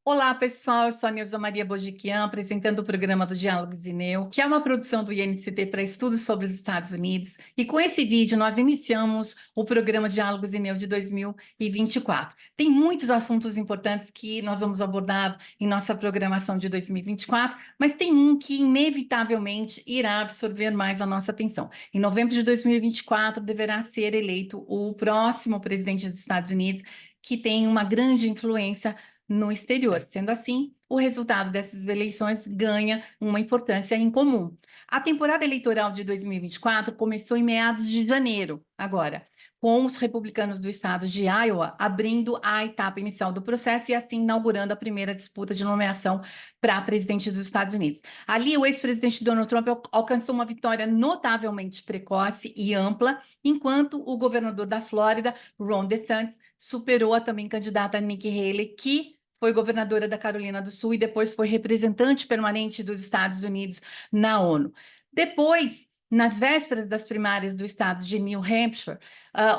Olá, pessoal. Eu sou a Neuza Maria Bojiquian, apresentando o programa do Diálogos Ineu, que é uma produção do INCT para estudos sobre os Estados Unidos. E com esse vídeo, nós iniciamos o programa Diálogos Ineu de 2024. Tem muitos assuntos importantes que nós vamos abordar em nossa programação de 2024, mas tem um que, inevitavelmente, irá absorver mais a nossa atenção. Em novembro de 2024, deverá ser eleito o próximo presidente dos Estados Unidos, que tem uma grande influência no exterior. Sendo assim, o resultado dessas eleições ganha uma importância em comum. A temporada eleitoral de 2024 começou em meados de janeiro, agora, com os republicanos do estado de Iowa abrindo a etapa inicial do processo e assim inaugurando a primeira disputa de nomeação para presidente dos Estados Unidos. Ali, o ex-presidente Donald Trump alcançou uma vitória notavelmente precoce e ampla, enquanto o governador da Flórida, Ron DeSantis, superou a também candidata Nikki Haley, que foi governadora da Carolina do Sul e depois foi representante permanente dos Estados Unidos na ONU. Depois, nas vésperas das primárias do estado de New Hampshire,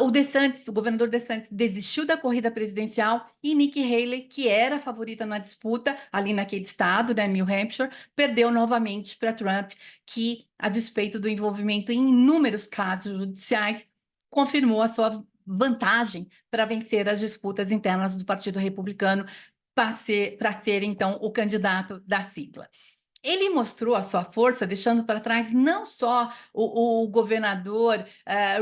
o governador DeSantis desistiu da corrida presidencial e Nikki Haley, que era a favorita na disputa ali naquele estado, né, New Hampshire, perdeu novamente para Trump, que, a despeito do envolvimento em inúmeros casos judiciais, confirmou a sua vantagem para vencer as disputas internas do Partido Republicano para ser, então, o candidato da sigla. Ele mostrou a sua força, deixando para trás não só o governador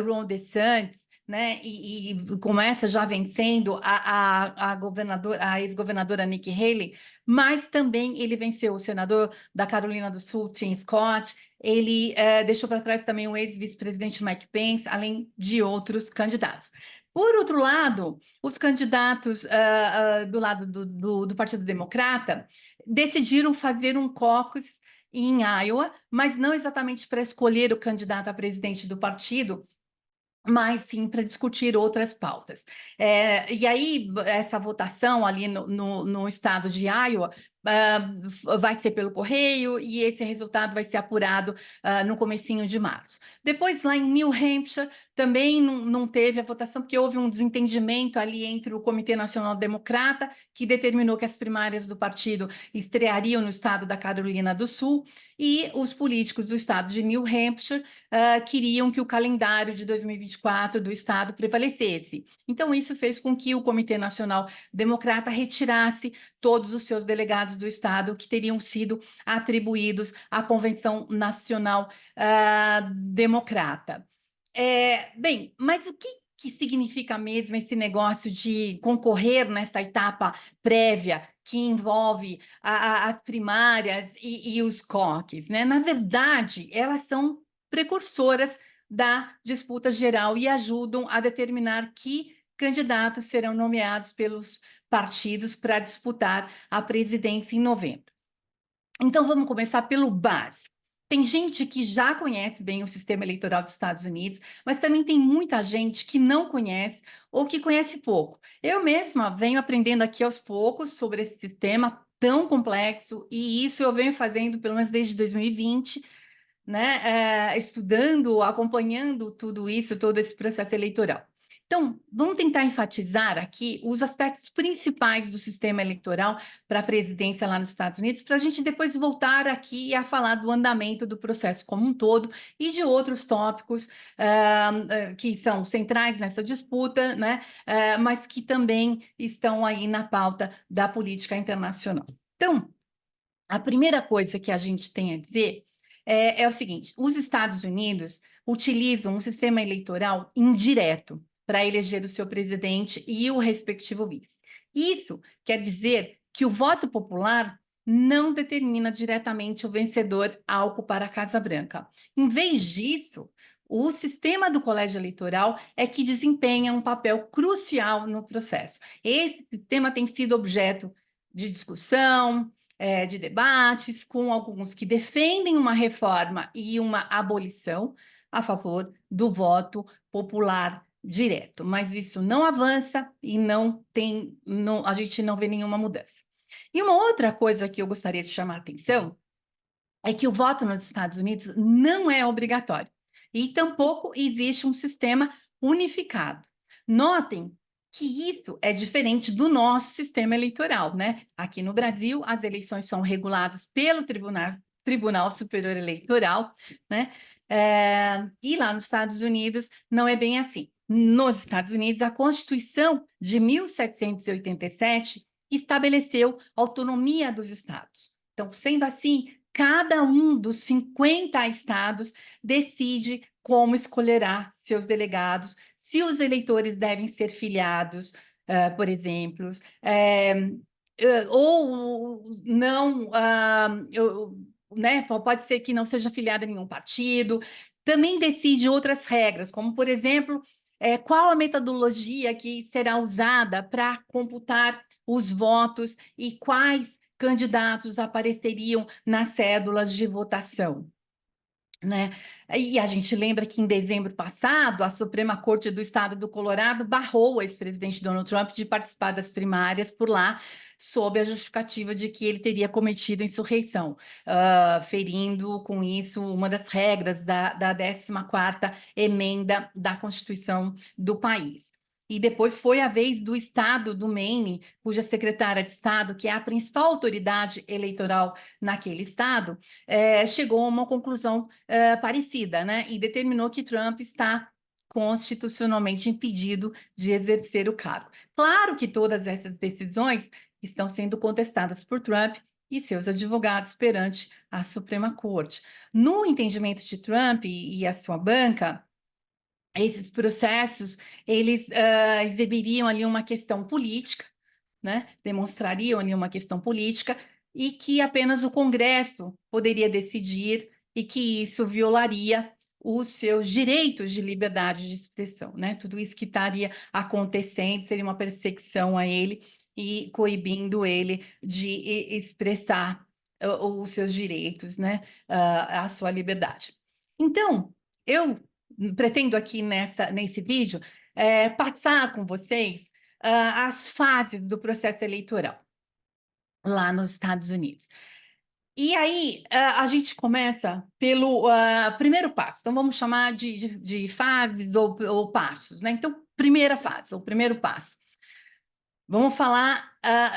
Ron DeSantis, né, e começa já vencendo a ex-governadora Nikki Haley, mas também ele venceu o senador da Carolina do Sul, Tim Scott, ele deixou para trás também o ex-vice-presidente Mike Pence, além de outros candidatos. Por outro lado, os candidatos do lado do Partido Democrata decidiram fazer um caucus em Iowa, mas não exatamente para escolher o candidato a presidente do partido, mas sim para discutir outras pautas. E aí, essa votação ali no estado de Iowa vai ser pelo correio e esse resultado vai ser apurado no comecinho de março. Depois, lá em New Hampshire, também não teve a votação, porque houve um desentendimento ali entre o Comitê Nacional Democrata, que determinou que as primárias do partido estreariam no estado da Carolina do Sul, e os políticos do estado de New Hampshire queriam que o calendário de 2024 do estado prevalecesse. Então, isso fez com que o Comitê Nacional Democrata retirasse todos os seus delegados do estado que teriam sido atribuídos à Convenção Nacional Democrata. Bem, mas o que significa mesmo esse negócio de concorrer nessa etapa prévia que envolve as primárias e os caucus, né? Na verdade, elas são precursoras da disputa geral e ajudam a determinar que candidatos serão nomeados pelos partidos para disputar a presidência em novembro. Então, vamos começar pelo básico. Tem gente que já conhece bem o sistema eleitoral dos Estados Unidos, mas também tem muita gente que não conhece ou que conhece pouco. Eu mesma venho aprendendo aqui aos poucos sobre esse sistema tão complexo, e isso eu venho fazendo pelo menos desde 2020, né, estudando, acompanhando tudo isso, todo esse processo eleitoral. Então, vamos tentar enfatizar aqui os aspectos principais do sistema eleitoral para a presidência lá nos Estados Unidos, para a gente depois voltar aqui a falar do andamento do processo como um todo e de outros tópicos que são centrais nessa disputa, né, mas que também estão aí na pauta da política internacional. Então, a primeira coisa que a gente tem a dizer é o seguinte: os Estados Unidos utilizam um sistema eleitoral indireto para eleger o seu presidente e o respectivo vice. Isso quer dizer que o voto popular não determina diretamente o vencedor ao ocupar a Casa Branca. Em vez disso, o sistema do colégio eleitoral é que desempenha um papel crucial no processo. Esse sistema tem sido objeto de discussão, de debates, com alguns que defendem uma reforma e uma abolição a favor do voto popular direto, mas isso não avança e a gente não vê nenhuma mudança. E uma outra coisa que eu gostaria de chamar a atenção é que o voto nos Estados Unidos não é obrigatório e tampouco existe um sistema unificado. Notem que isso é diferente do nosso sistema eleitoral, né? Aqui no Brasil, as eleições são reguladas pelo Tribunal Superior Eleitoral, né? E lá nos Estados Unidos não é bem assim. Nos Estados Unidos, a Constituição de 1787 estabeleceu autonomia dos estados. Então, sendo assim, cada um dos 50 estados decide como escolherá seus delegados, se os eleitores devem ser filiados, por exemplo, ou não, né, pode ser que não seja filiado a nenhum partido, também decide outras regras, como, por exemplo, qual a metodologia que será usada para computar os votos e quais candidatos apareceriam nas cédulas de votação, né? E a gente lembra que em dezembro passado, a Suprema Corte do Estado do Colorado barrou o ex-presidente Donald Trump de participar das primárias por lá, sob a justificativa de que ele teria cometido insurreição, ferindo com isso uma das regras da 14ª emenda da Constituição do país. E depois foi a vez do estado do Maine, cuja secretária de Estado, que é a principal autoridade eleitoral naquele estado, chegou a uma conclusão parecida, né? E determinou que Trump está constitucionalmente impedido de exercer o cargo. Claro que todas essas decisões estão sendo contestadas por Trump e seus advogados perante a Suprema Corte. No entendimento de Trump e a sua banca, esses processos, eles exibiriam ali uma questão política, né? Demonstrariam ali uma questão política e que apenas o Congresso poderia decidir e que isso violaria os seus direitos de liberdade de expressão, né? Tudo isso que estaria acontecendo seria uma perseguição a ele e coibindo ele de expressar os seus direitos, né? A sua liberdade. Então, eu pretendo aqui nesse vídeo passar com vocês as fases do processo eleitoral lá nos Estados Unidos. E aí, a gente começa pelo primeiro passo. Então, vamos chamar de fases ou passos, né? Então, primeira fase, o primeiro passo. Vamos falar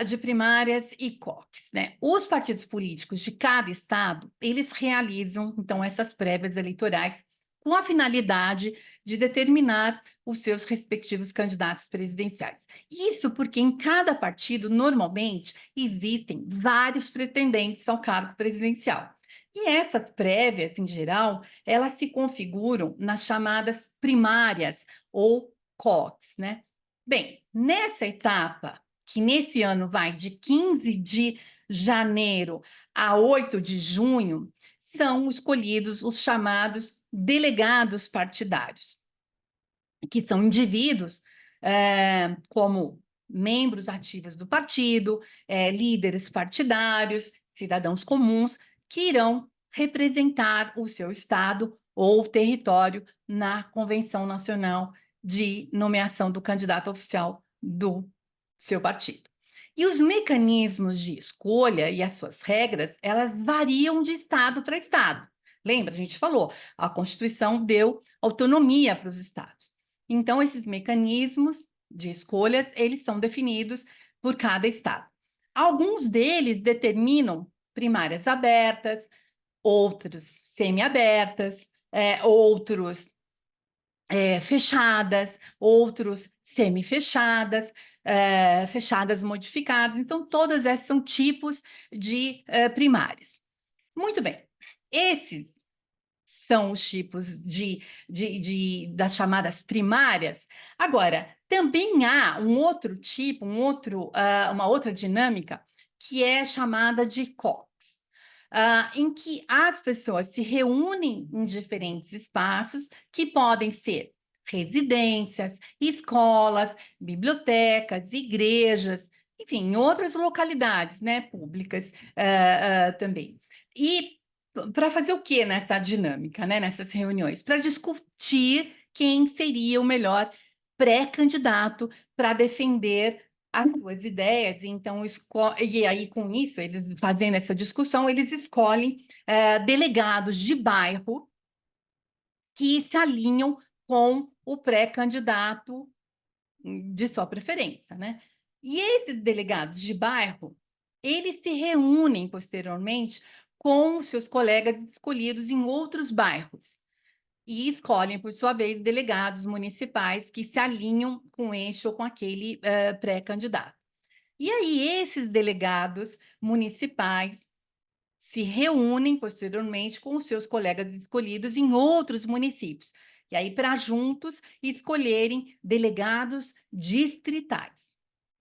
de primárias e caucus, né? Os partidos políticos de cada estado, eles realizam, então, essas prévias eleitorais com a finalidade de determinar os seus respectivos candidatos presidenciais. Isso porque em cada partido, normalmente, existem vários pretendentes ao cargo presidencial. E essas prévias, em geral, elas se configuram nas chamadas primárias ou caucus, né? Bem, nessa etapa, que nesse ano vai de 15 de janeiro a 8 de junho, são escolhidos os chamados delegados partidários, que são indivíduos como membros ativos do partido, líderes partidários, cidadãos comuns, que irão representar o seu estado ou território na Convenção Nacional de Nomeação do Candidato Oficial do seu partido. E os mecanismos de escolha e as suas regras, elas variam de estado para estado. Lembra, a gente falou, a Constituição deu autonomia para os estados. Então, esses mecanismos de escolhas, eles são definidos por cada estado. Alguns deles determinam primárias abertas, outros semi-abertas, outros fechadas, outros semi-fechadas, fechadas modificadas. Então, todas essas são tipos de primárias. Muito bem, esses são os tipos das chamadas primárias. Agora, também há um outro tipo, uma outra dinâmica, que é chamada de caucus, em que as pessoas se reúnem em diferentes espaços, que podem ser residências, escolas, bibliotecas, igrejas, enfim, em outras localidades, né, públicas também. E para fazer o que nessa dinâmica, né, nessas reuniões? Para discutir quem seria o melhor pré-candidato para defender as suas ideias. Então, e aí, com isso, eles fazendo essa discussão, eles escolhem delegados de bairro que se alinham com o pré-candidato de sua preferência, né? E esses delegados de bairro, eles se reúnem posteriormente com os seus colegas escolhidos em outros bairros e escolhem, por sua vez, delegados municipais que se alinham com este ou com aquele pré-candidato. E aí, esses delegados municipais se reúnem posteriormente com os seus colegas escolhidos em outros municípios. E aí, para juntos escolherem delegados distritais.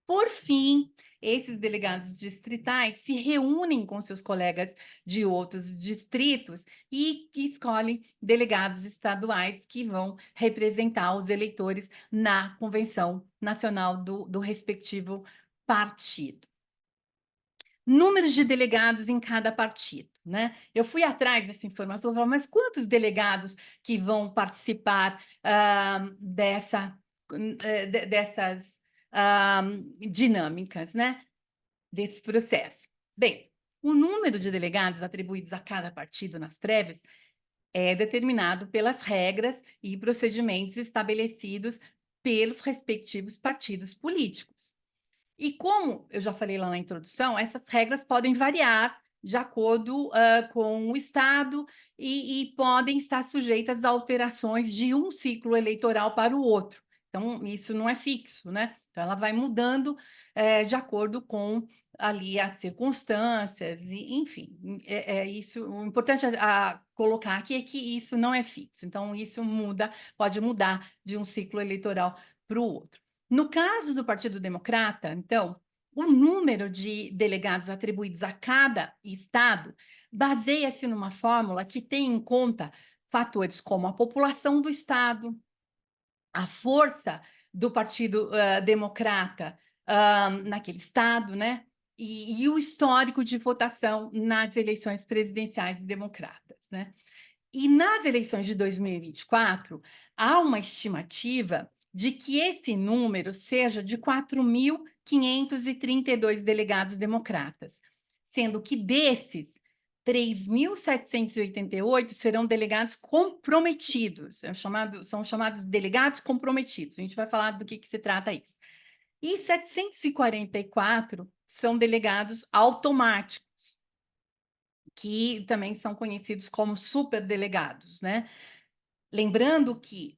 Por fim, esses delegados distritais se reúnem com seus colegas de outros distritos e que escolhem delegados estaduais que vão representar os eleitores na convenção nacional do respectivo partido. Números de delegados em cada partido, né? Eu fui atrás dessa informação, mas quantos delegados que vão participar dessas dinâmicas, né? Desse processo? Bem, o número de delegados atribuídos a cada partido nas prévias é determinado pelas regras e procedimentos estabelecidos pelos respectivos partidos políticos. E como eu já falei lá na introdução, essas regras podem variar de acordo com o Estado e podem estar sujeitas a alterações de um ciclo eleitoral para o outro. Então, isso não é fixo, né? Então, ela vai mudando de acordo com ali as circunstâncias, e, enfim, isso. O importante a colocar aqui é que isso não é fixo. Então, isso muda, pode mudar de um ciclo eleitoral para o outro. No caso do Partido Democrata, então, o número de delegados atribuídos a cada estado baseia-se numa fórmula que tem em conta fatores como a população do estado, a força do Partido Democrata naquele estado, né? E o histórico de votação nas eleições presidenciais democratas, né? E nas eleições de 2024, há uma estimativa de que esse número seja de 4.532 delegados democratas, sendo que desses, 3.788 serão delegados comprometidos, são chamados delegados comprometidos. A gente vai falar do que se trata isso. E 744 são delegados automáticos, que também são conhecidos como superdelegados, né? Lembrando que,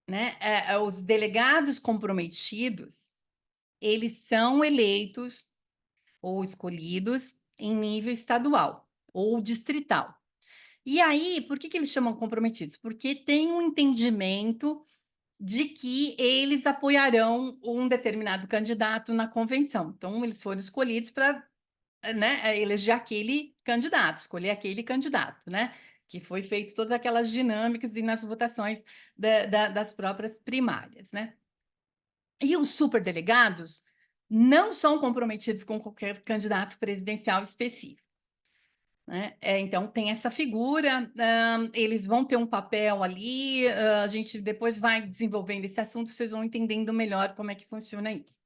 né, os delegados comprometidos, eles são eleitos ou escolhidos em nível estadual ou distrital. E aí, por que eles chamam comprometidos? Porque tem um entendimento de que eles apoiarão um determinado candidato na convenção. Então, eles foram escolhidos para, né, eleger aquele candidato, escolher aquele candidato, né? Que foi feito todas aquelas dinâmicas e nas votações das próprias primárias, né? E os superdelegados não são comprometidos com qualquer candidato presidencial específico, né? Então, tem essa figura, eles vão ter um papel ali, a gente depois vai desenvolvendo esse assunto, vocês vão entendendo melhor como é que funciona isso.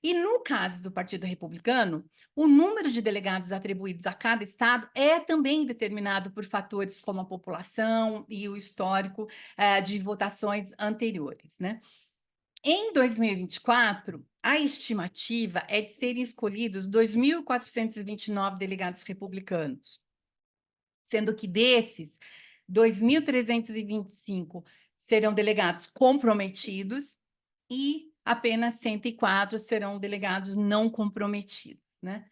E no caso do Partido Republicano, o número de delegados atribuídos a cada estado é também determinado por fatores como a população e o histórico de votações anteriores, né? Em 2024, a estimativa é de serem escolhidos 2.429 delegados republicanos, sendo que desses, 2.325 serão delegados comprometidos e apenas 104 serão delegados não comprometidos, né?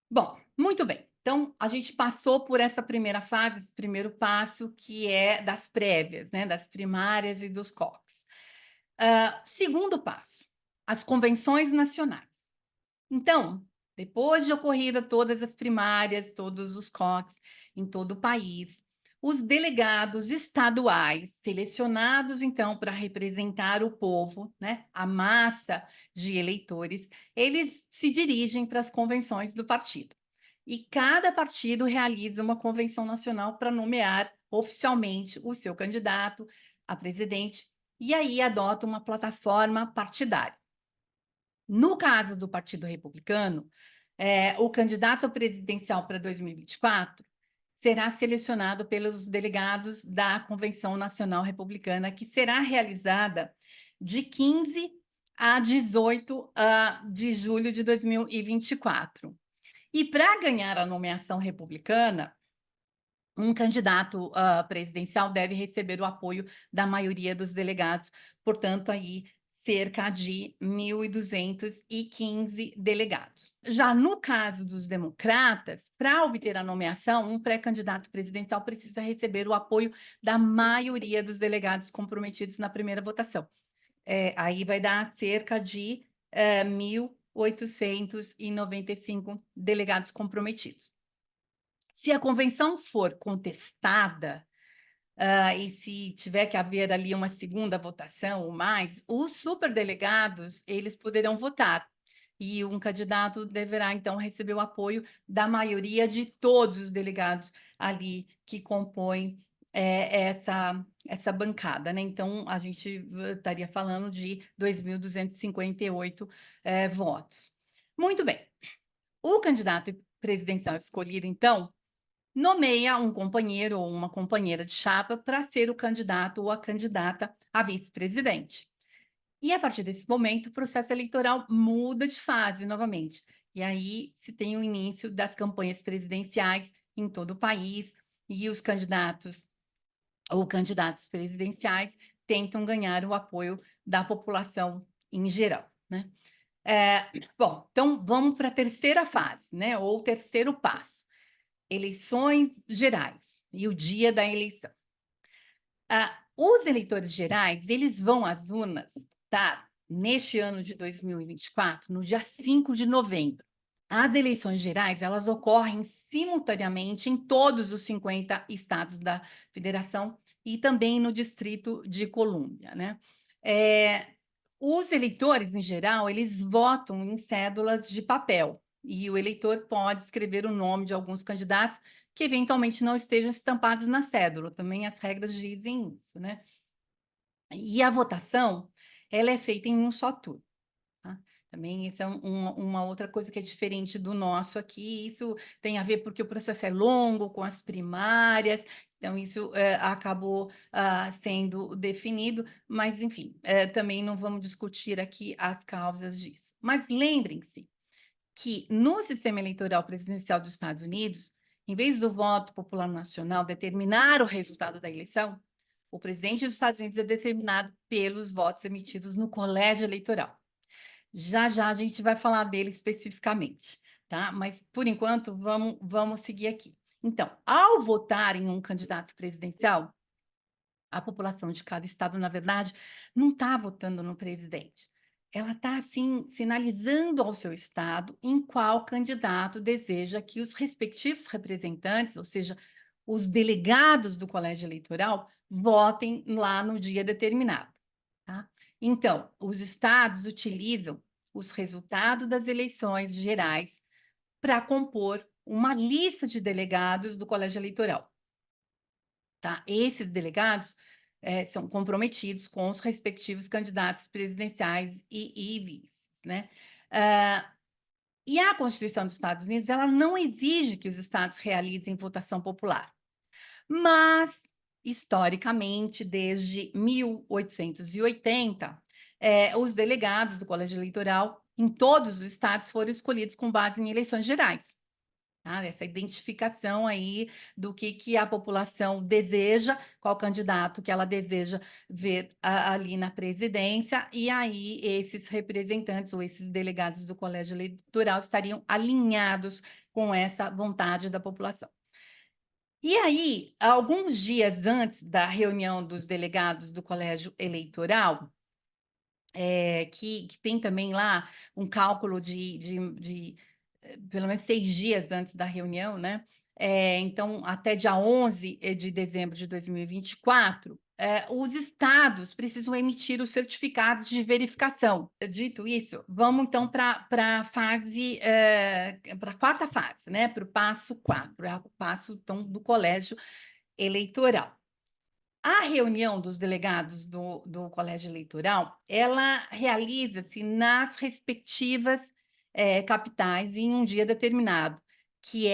Bom, muito bem. Então, a gente passou por essa primeira fase, esse primeiro passo, que é das prévias, né? Das primárias e dos COCs. Segundo passo, as convenções nacionais. Então, depois de ocorrida todas as primárias, todos os COCs em todo o país, os delegados estaduais, selecionados então para representar o povo, né, a massa de eleitores, eles se dirigem para as convenções do partido. E cada partido realiza uma convenção nacional para nomear oficialmente o seu candidato a presidente, e aí adota uma plataforma partidária. No caso do Partido Republicano, o candidato presidencial para 2024 será selecionado pelos delegados da Convenção Nacional Republicana, que será realizada de 15 a 18 de julho de 2024. E para ganhar a nomeação republicana, um candidato presidencial deve receber o apoio da maioria dos delegados, portanto, aí cerca de 1.215 delegados. Já no caso dos democratas, para obter a nomeação, um pré-candidato presidencial precisa receber o apoio da maioria dos delegados comprometidos na primeira votação. Aí vai dar cerca de 1.895 delegados comprometidos. Se a convenção for contestada, e se tiver que haver ali uma segunda votação ou mais, os superdelegados, eles poderão votar. E um candidato deverá, então, receber o apoio da maioria de todos os delegados ali que compõem essa bancada, né? Então, a gente estaria falando de 2.258 votos. Muito bem. O candidato presidencial escolhido, então, nomeia um companheiro ou uma companheira de chapa para ser o candidato ou a candidata a vice-presidente. E a partir desse momento, o processo eleitoral muda de fase novamente. E aí se tem o início das campanhas presidenciais em todo o país, e os candidatos ou candidatas presidenciais tentam ganhar o apoio da população em geral, né? Bom, então vamos para a terceira fase, né? Ou terceiro passo. Eleições gerais e o dia da eleição. Os eleitores gerais, eles vão às urnas, tá? Neste ano de 2024, no dia 5 de novembro. As eleições gerais, elas ocorrem simultaneamente em todos os 50 estados da federação e também no Distrito de Colômbia, né? Os eleitores, em geral, eles votam em cédulas de papel, e o eleitor pode escrever o nome de alguns candidatos que eventualmente não estejam estampados na cédula. Também as regras dizem isso, né? E a votação, ela é feita em um só turno. Tá? Também isso é uma outra coisa que é diferente do nosso aqui. Isso tem a ver porque o processo é longo, com as primárias, então isso acabou sendo definido, mas enfim, também não vamos discutir aqui as causas disso. Mas lembrem-se que no sistema eleitoral presidencial dos Estados Unidos, em vez do voto popular nacional determinar o resultado da eleição, o presidente dos Estados Unidos é determinado pelos votos emitidos no colégio eleitoral. Já já a gente vai falar dele especificamente, tá? Mas, por enquanto, vamos seguir aqui. Então, ao votar em um candidato presidencial, a população de cada estado, na verdade, não está votando no presidente. Ela está, assim, sinalizando ao seu estado em qual candidato deseja que os respectivos representantes, ou seja, os delegados do colégio eleitoral, votem lá no dia determinado. Tá? Então, os estados utilizam os resultados das eleições gerais para compor uma lista de delegados do colégio eleitoral. Tá? Esses delegados são comprometidos com os respectivos candidatos presidenciais e vices, né? E a Constituição dos Estados Unidos, ela não exige que os estados realizem votação popular, mas, historicamente, desde 1880, os delegados do colégio eleitoral em todos os estados foram escolhidos com base em eleições gerais. Tá? Essa identificação aí do que a população deseja, qual candidato que ela deseja ver ali na presidência, e aí esses representantes ou esses delegados do colégio eleitoral estariam alinhados com essa vontade da população. E aí, alguns dias antes da reunião dos delegados do colégio eleitoral, que tem também lá um cálculo de pelo menos 6 dias antes da reunião, né? Então, até dia 11 de dezembro de 2024, os estados precisam emitir os certificados de verificação. Dito isso, vamos então para a fase, para a quarta fase, né? Para o passo 4, é o passo então, do colégio eleitoral. A reunião dos delegados do colégio eleitoral, ela realiza-se nas respectivas capitais em um dia determinado, que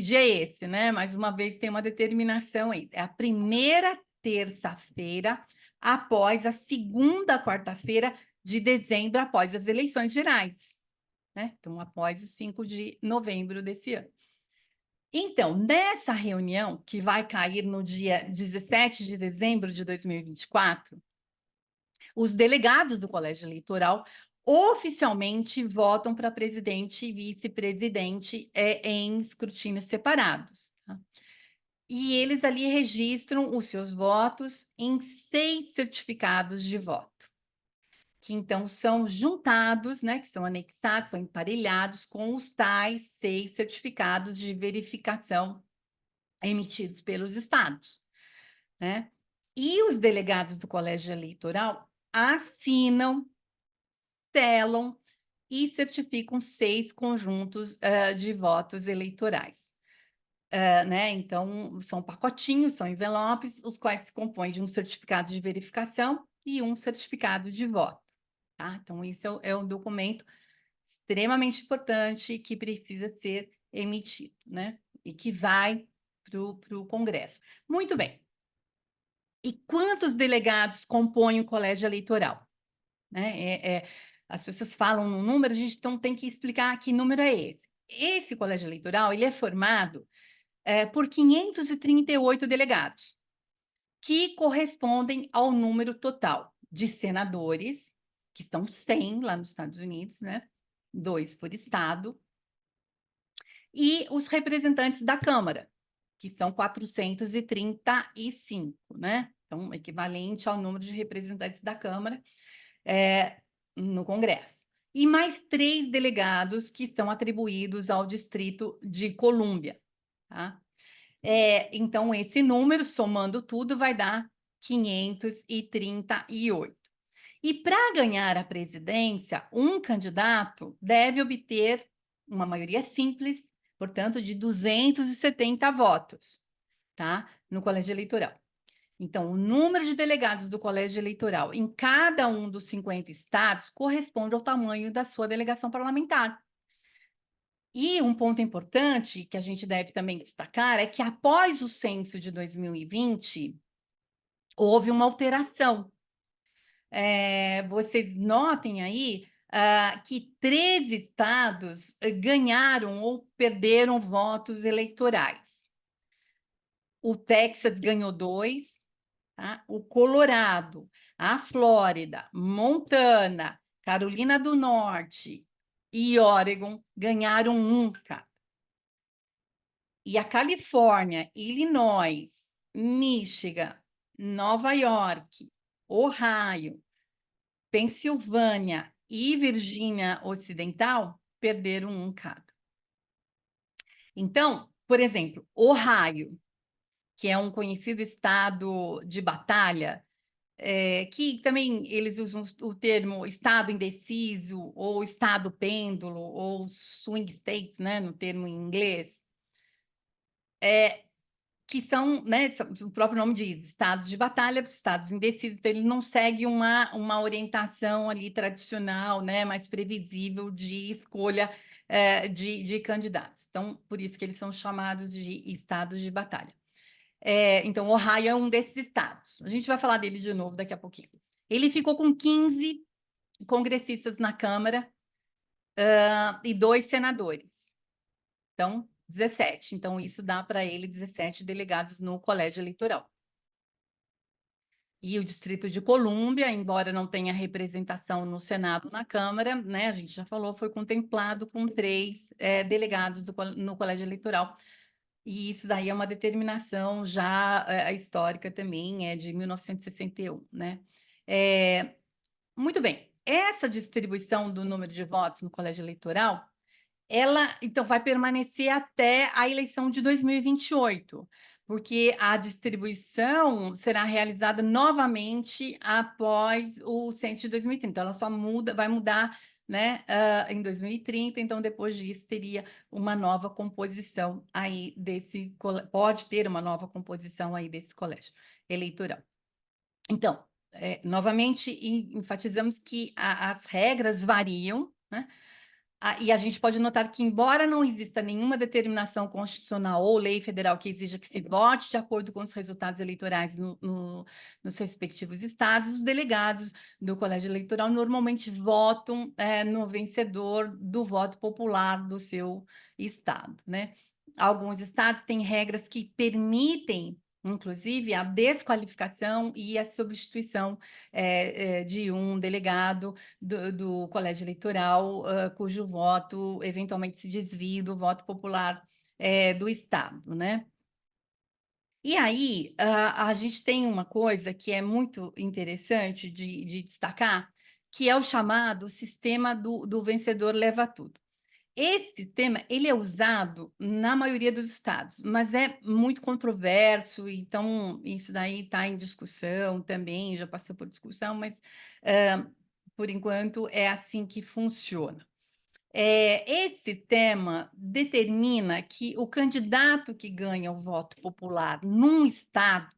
dia é esse, né? Mais uma vez tem uma determinação aí. É a primeira terça-feira após a segunda quarta-feira de dezembro, após as eleições gerais, né? Então, após o 5 de novembro desse ano. Então, nessa reunião, que vai cair no dia 17 de dezembro de 2024, os delegados do Colégio Eleitoral oficialmente votam para presidente e vice-presidente em escrutínios separados. Tá? E eles ali registram os seus votos em 6 certificados de voto, que então são juntados, né, que são anexados, são emparelhados com os tais 6 certificados de verificação emitidos pelos estados, né? E os delegados do Colégio Eleitoral assinam, selam e certificam 6 conjuntos de votos eleitorais. Né? Então, são pacotinhos, são envelopes, os quais se compõem de um certificado de verificação e um certificado de voto. Tá? Então, esse é um documento extremamente importante que precisa ser emitido, né? E que vai para o Congresso. Muito bem. E quantos delegados compõem o colégio eleitoral? Né? As pessoas falam um número, a gente então tem que explicar que número é esse. Esse colégio eleitoral ele é formado por 538 delegados, que correspondem ao número total de senadores, que são 100 lá nos Estados Unidos, né? 2 por estado, e os representantes da Câmara, que são 435, né? Então, equivalente ao número de representantes da Câmara no Congresso. E mais 3 delegados que são atribuídos ao Distrito de Colômbia, tá? Então, esse número, somando tudo, vai dar 538. E para ganhar a presidência, um candidato deve obter uma maioria simples, portanto, de 270 votos, tá? No colégio eleitoral. Então, o número de delegados do colégio eleitoral em cada um dos 50 estados corresponde ao tamanho da sua delegação parlamentar. E um ponto importante que a gente deve também destacar é que após o censo de 2020, houve uma alteração. Vocês notem aí que 13 estados ganharam ou perderam votos eleitorais. O Texas ganhou 2, tá? O Colorado, a Flórida, Montana, Carolina do Norte e Oregon ganharam 1 cada. E a Califórnia, Illinois, Michigan, Nova York, Ohio, Pensilvânia e Virgínia Ocidental perderam 1 cada. Então, por exemplo, Ohio, que é um conhecido estado de batalha, que também eles usam o termo estado indeciso, ou estado pêndulo, ou swing states, né, no termo em inglês, que são, né, o próprio nome diz, estados de batalha, estados indecisos, então ele não segue uma orientação ali tradicional, né, mais previsível de escolha de candidatos. Então, por isso que eles são chamados de estados de batalha. Então, Ohio é um desses estados. A gente vai falar dele de novo daqui a pouquinho. Ele ficou com 15 congressistas na Câmara e 2 senadores. Então, 17. Então, isso dá para ele 17 delegados no colégio eleitoral. E o Distrito de Colômbia, embora não tenha representação no Senado, na Câmara, né, a gente já falou, foi contemplado com 3 delegados no colégio eleitoral. E isso daí é uma determinação já histórica também, é de 1961, né? Muito bem, essa distribuição do número de votos no colégio eleitoral, ela, então, vai permanecer até a eleição de 2028, porque a distribuição será realizada novamente após o censo de 2030. Então, ela só vai mudar, né, em 2030, então, depois disso, teria uma nova composição aí pode ter uma nova composição aí desse colégio eleitoral. Então, novamente, enfatizamos que as regras variam, né? E a gente pode notar que, embora não exista nenhuma determinação constitucional ou lei federal que exija que se vote de acordo com os resultados eleitorais nos respectivos estados, os delegados do colégio eleitoral normalmente votam no vencedor do voto popular do seu estado, né? Alguns estados têm regras que permitem, inclusive, a desqualificação e a substituição de um delegado do colégio eleitoral, cujo voto eventualmente se desvie do voto popular do Estado, né? E aí, a gente tem uma coisa que é muito interessante de destacar, que é o chamado sistema do vencedor leva tudo. Esse sistema, ele é usado na maioria dos estados, mas é muito controverso, então isso daí está em discussão também, já passou por discussão, mas por enquanto é assim que funciona. Esse sistema determina que o candidato que ganha o voto popular num estado,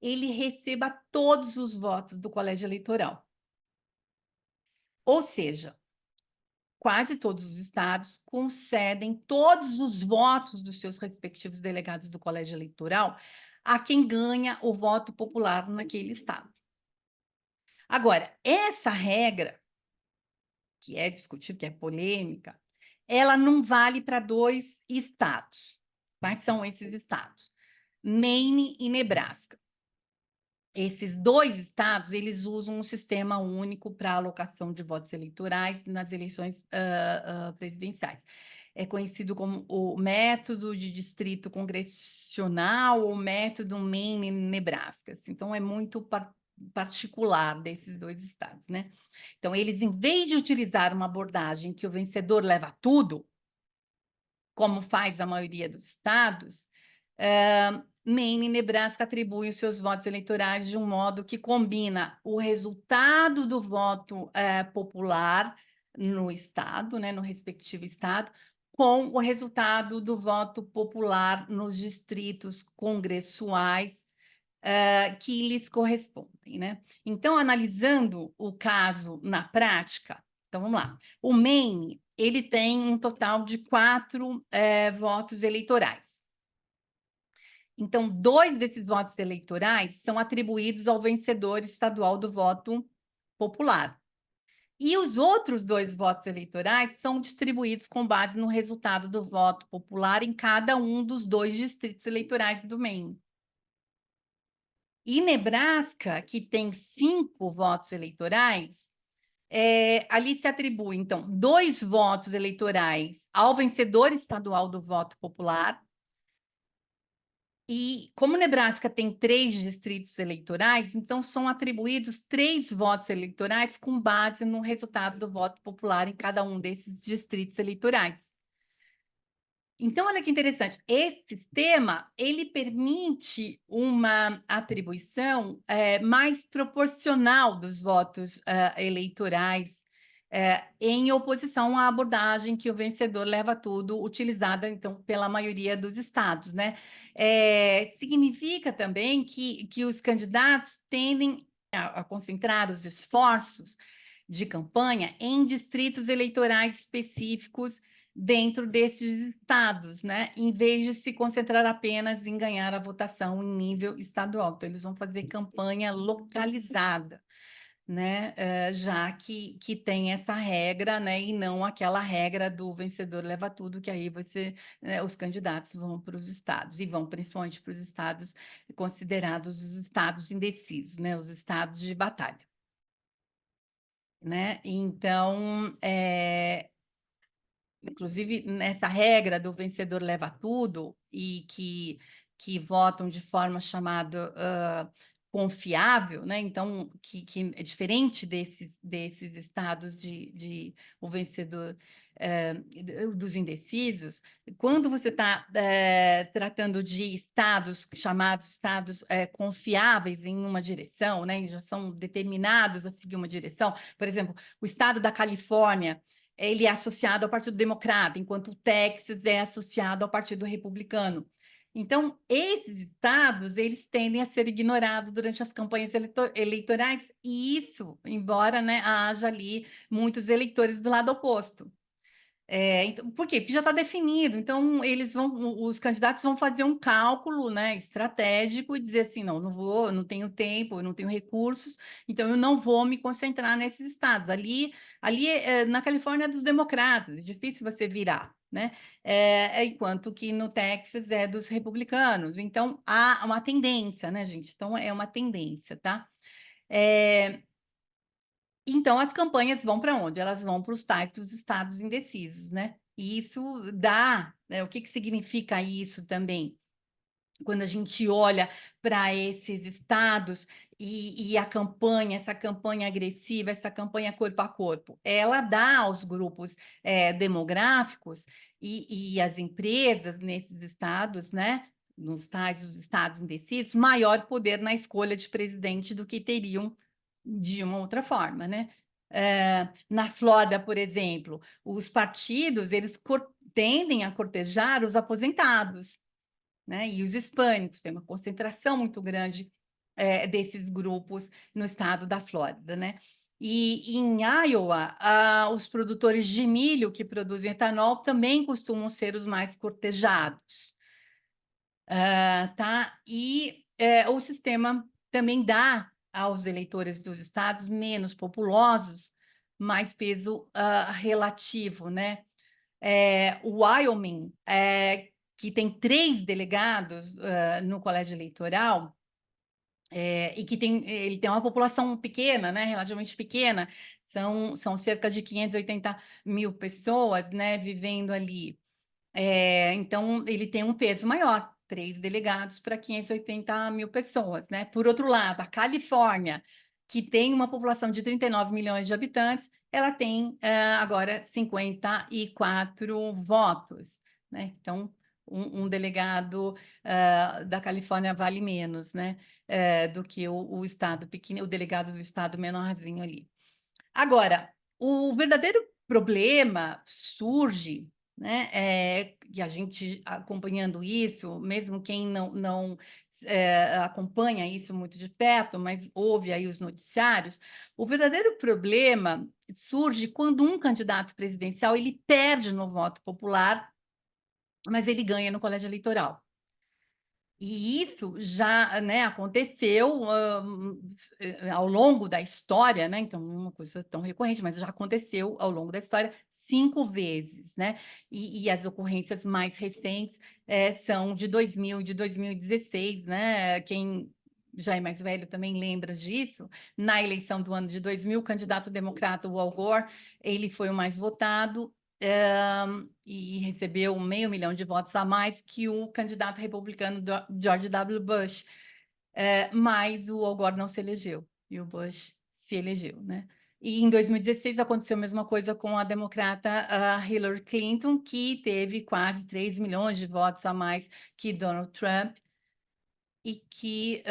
ele receba todos os votos do colégio eleitoral. Ou seja, quase todos os estados concedem todos os votos dos seus respectivos delegados do colégio eleitoral a quem ganha o voto popular naquele estado. Agora, essa regra, que é discutida, que é polêmica, ela não vale para 2 estados. Quais são esses estados? Maine e Nebraska. Esses 2 estados, eles usam um sistema único para alocação de votos eleitorais nas eleições presidenciais. É conhecido como o método de distrito congressional ou método Maine-Nebraska. Então, é muito particular desses 2 estados, né? Então, eles, em vez de utilizar uma abordagem que o vencedor leva tudo, como faz a maioria dos estados, Maine e Nebraska atribuem os seus votos eleitorais de um modo que combina o resultado do voto popular no estado, né, no respectivo estado, com o resultado do voto popular nos distritos congressuais que lhes correspondem, né? Então, analisando o caso na prática, então vamos lá. O Maine, ele tem um total de 4 votos eleitorais. Então, 2 desses votos eleitorais são atribuídos ao vencedor estadual do voto popular. E os outros 2 votos eleitorais são distribuídos com base no resultado do voto popular em cada um dos 2 distritos eleitorais do Maine. E Nebraska, que tem 5 votos eleitorais, ali se atribui, então, 2 votos eleitorais ao vencedor estadual do voto popular. E como Nebraska tem 3 distritos eleitorais, então são atribuídos 3 votos eleitorais com base no resultado do voto popular em cada um desses distritos eleitorais. Então, olha que interessante, esse sistema, ele permite uma atribuição mais proporcional dos votos eleitorais, em oposição à abordagem que o vencedor leva tudo, utilizada, então, pela maioria dos estados, né? Significa também que os candidatos tendem a concentrar os esforços de campanha em distritos eleitorais específicos dentro desses estados, né? Em vez de se concentrar apenas em ganhar a votação em nível estadual. Então, eles vão fazer campanha localizada, né? Já que tem essa regra, né? E não aquela regra do vencedor leva tudo, que aí os candidatos vão para os estados, e vão principalmente para os estados considerados os estados indecisos, né? Os estados de batalha. Né? Então, inclusive nessa regra do vencedor leva tudo e que votam de forma chamada confiável, né? Então, que é diferente desses estados de o vencedor dos indecisos, quando você está tratando de estados chamados estados confiáveis em uma direção, né? E já são determinados a seguir uma direção, por exemplo, o estado da Califórnia, ele é associado ao Partido Democrata, enquanto o Texas é associado ao Partido Republicano. Então, esses estados, eles tendem a ser ignorados durante as campanhas eleitorais, e isso, embora, né, haja ali muitos eleitores do lado oposto. Então, por quê? Porque já está definido. Então, os candidatos vão fazer um cálculo, né, estratégico e dizer assim, não, não vou, não tenho tempo, não tenho recursos, então eu não vou me concentrar nesses estados. Na Califórnia é dos democratas, é difícil você virar, né? Enquanto que no Texas é dos republicanos. Então, há uma tendência, né, gente? Então, é uma tendência, tá? Então, as campanhas vão para onde? Elas vão para os tais dos estados indecisos, né? E isso dá, né, o que que significa isso também? Quando a gente olha para esses estados e essa campanha agressiva, essa campanha corpo a corpo, ela dá aos grupos demográficos e às empresas nesses estados, né? Nos tais dos estados indecisos, maior poder na escolha de presidente do que teriam de uma outra forma, né? Na Flórida, por exemplo, os partidos tendem a cortejar os aposentados, né? E os hispânicos, tem uma concentração muito grande desses grupos no estado da Flórida, né? E em Iowa, os produtores de milho que produzem etanol também costumam ser os mais cortejados, tá? E o sistema também dá aos eleitores dos estados menos populosos mais peso relativo, né? O Wyoming, que tem 3 delegados no colégio eleitoral, ele tem uma população pequena, né, relativamente pequena, são cerca de 580 mil pessoas, né, vivendo ali. Então, ele tem um peso maior, 3 delegados para 580 mil pessoas, né? Por outro lado, a Califórnia, que tem uma população de 39 milhões de habitantes, ela tem agora 54 votos, né? Então, um delegado da Califórnia vale menos, né? Do que o estado pequeno, o delegado do estado menorzinho ali. Agora, o verdadeiro problema surge, né, e a gente acompanhando isso, mesmo quem não acompanha isso muito de perto, mas ouve aí os noticiários, o verdadeiro problema surge quando um candidato presidencial ele perde no voto popular, mas ele ganha no colégio eleitoral. E isso já, né, aconteceu ao longo da história, né? Então, uma coisa tão recorrente, mas já aconteceu ao longo da história 5 vezes, né? E as ocorrências mais recentes são de 2000 e de 2016, né? Quem já é mais velho também lembra disso. Na eleição do ano de 2000, o candidato democrata, o Al Gore, ele foi o mais votado, e recebeu 500 mil de votos a mais que o candidato republicano George W. Bush, mas o Al Gore não se elegeu e o Bush se elegeu, né? E em 2016 aconteceu a mesma coisa com a democrata Hillary Clinton, que teve quase 3 milhões de votos a mais que Donald Trump e que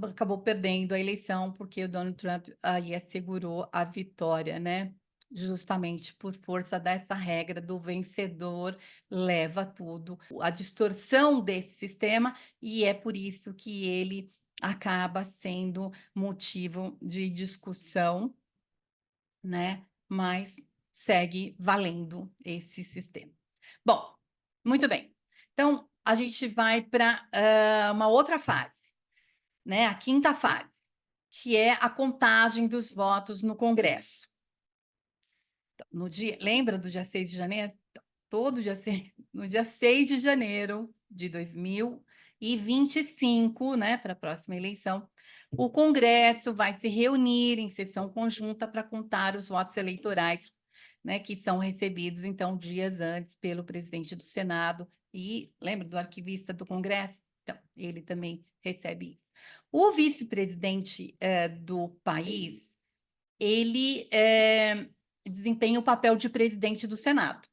acabou perdendo a eleição porque o Donald Trump aí assegurou a vitória, né? Justamente por força dessa regra do vencedor leva tudo, a distorção desse sistema, e é por isso que ele acaba sendo motivo de discussão, né? Mas segue valendo esse sistema. Bom, muito bem. Então, a gente vai para uma outra fase, né? A quinta fase, que é a contagem dos votos no Congresso. Lembra do dia 6 de janeiro? Todo dia 6, no dia 6 de janeiro de 2025, né, para a próxima eleição, o Congresso vai se reunir em sessão conjunta para contar os votos eleitorais, né, que são recebidos, então, dias antes pelo presidente do Senado e, lembra do arquivista do Congresso? Então, ele também recebe isso. O vice-presidente do país, ele desempenha o papel de presidente do Senado.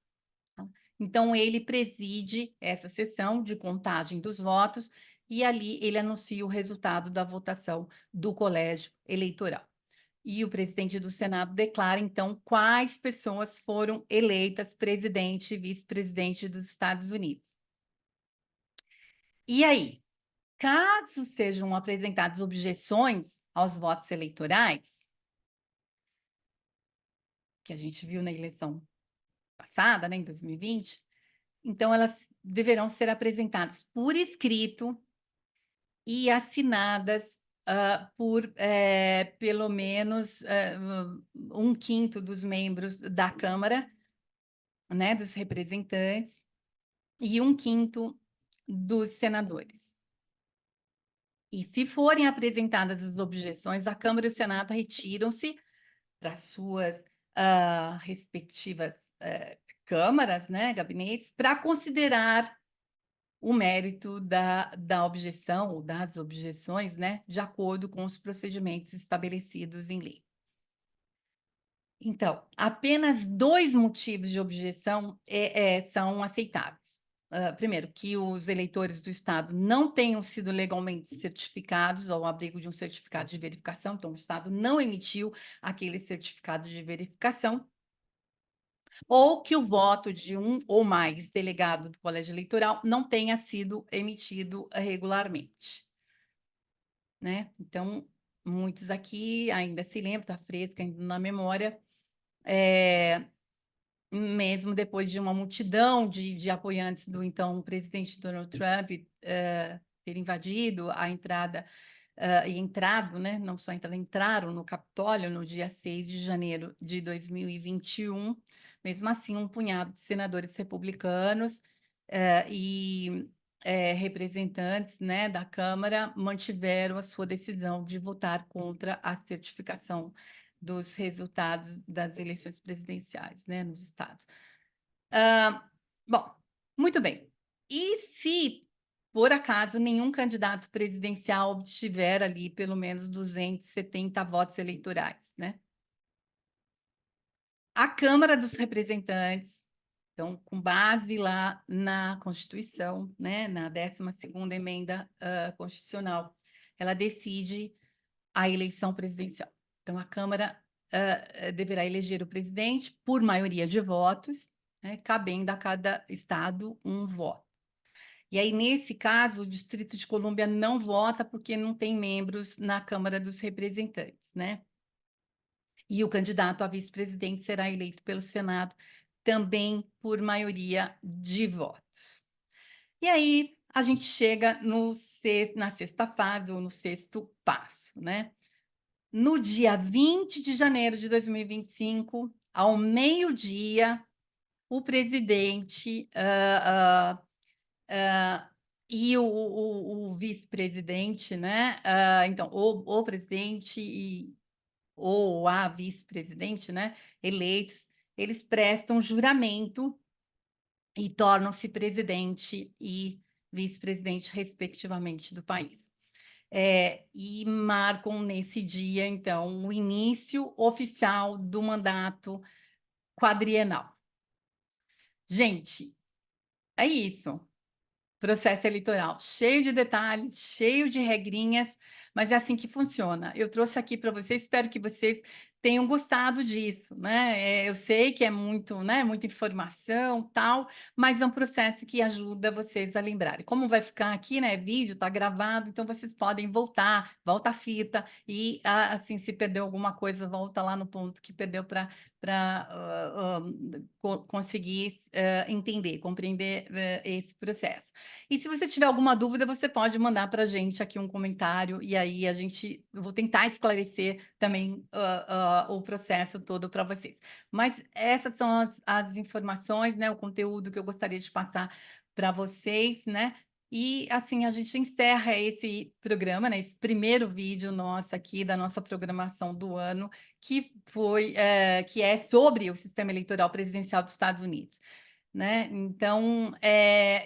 Tá? Então, ele preside essa sessão de contagem dos votos e ali ele anuncia o resultado da votação do colégio eleitoral. E o presidente do Senado declara, então, quais pessoas foram eleitas presidente e vice-presidente dos Estados Unidos. E aí, caso sejam apresentadas objeções aos votos eleitorais, que a gente viu na eleição passada, né, em 2020, então elas deverão ser apresentadas por escrito e assinadas por pelo menos um quinto dos membros da Câmara, né, dos representantes, e um quinto dos senadores. E se forem apresentadas as objeções, a Câmara e o Senado retiram-se para suas respectivas câmaras, né, gabinetes, para considerar o mérito da objeção ou das objeções, né, de acordo com os procedimentos estabelecidos em lei. Então, apenas 2 motivos de objeção são aceitáveis. Primeiro, que os eleitores do Estado não tenham sido legalmente certificados ao abrigo de um certificado de verificação, então o Estado não emitiu aquele certificado de verificação, ou que o voto de um ou mais delegado do colégio eleitoral não tenha sido emitido regularmente, né? Então, muitos aqui ainda se lembram, está fresca ainda na memória, mesmo depois de uma multidão de apoiantes do então presidente Donald Trump ter invadido a entrada e entrado, né, não só entraram no Capitólio no dia 6 de janeiro de 2021, mesmo assim um punhado de senadores republicanos e representantes, né, da Câmara mantiveram a sua decisão de votar contra a certificação dos resultados das eleições presidenciais, né, nos estados. Bom, muito bem. E se, por acaso, nenhum candidato presidencial obtiver ali pelo menos 270 votos eleitorais, né? A Câmara dos Representantes, então, com base lá na Constituição, né, na 12ª emenda constitucional, ela decide a eleição presidencial. Então, a Câmara deverá eleger o presidente por maioria de votos, né, cabendo a cada estado um voto. E aí, nesse caso, o Distrito de Colômbia não vota porque não tem membros na Câmara dos Representantes, né? E o candidato a vice-presidente será eleito pelo Senado também por maioria de votos. E aí, a gente chega na sexta fase, ou no sexto passo, né? No dia 20 de janeiro de 2025, ao meio-dia, o presidente e o vice-presidente, né? Então, o presidente ou a vice-presidente, né? Eleitos, eles prestam juramento e tornam-se presidente e vice-presidente, respectivamente, do país. E marcam nesse dia, então, o início oficial do mandato quadrienal. Gente, é isso. Processo eleitoral cheio de detalhes, cheio de regrinhas, mas é assim que funciona. Eu trouxe aqui para vocês, espero que vocês tenham gostado disso, né? Eu sei que é muito, né, muita informação, tal, mas é um processo que ajuda vocês a lembrarem. Como vai ficar aqui, né, vídeo, tá gravado, então vocês podem voltar, volta a fita e assim, se perdeu alguma coisa, volta lá no ponto que perdeu para conseguir entender, compreender esse processo. E se você tiver alguma dúvida, você pode mandar para a gente aqui um comentário, e aí eu vou tentar esclarecer também o processo todo para vocês. Mas essas são as informações, né, o conteúdo que eu gostaria de passar para vocês, né? E assim a gente encerra esse programa, né? Esse primeiro vídeo nosso aqui da nossa programação do ano, que é sobre o sistema eleitoral presidencial dos Estados Unidos, né? Então,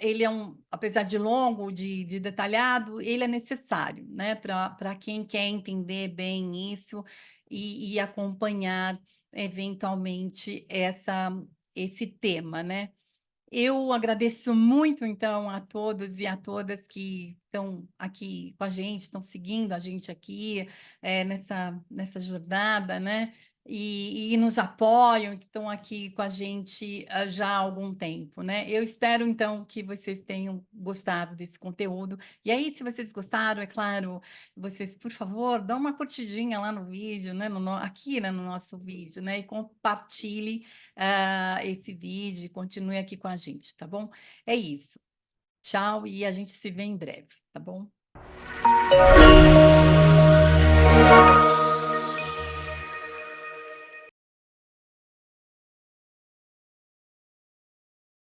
ele apesar de longo, de detalhado, ele é necessário, né? Para quem quer entender bem isso e acompanhar eventualmente esse tema, né? Eu agradeço muito, então, a todos e a todas que estão aqui com a gente, estão seguindo a gente aqui nessa jornada, né? e nos apoiam, que estão aqui com a gente já há algum tempo, né? Eu espero, então, que vocês tenham gostado desse conteúdo. E aí, se vocês gostaram, é claro, vocês, por favor, dão uma curtidinha lá no vídeo, né? Aqui, né, no nosso vídeo, né? E compartilhe esse vídeo e continue aqui com a gente, tá bom? É isso. Tchau, e a gente se vê em breve, tá bom?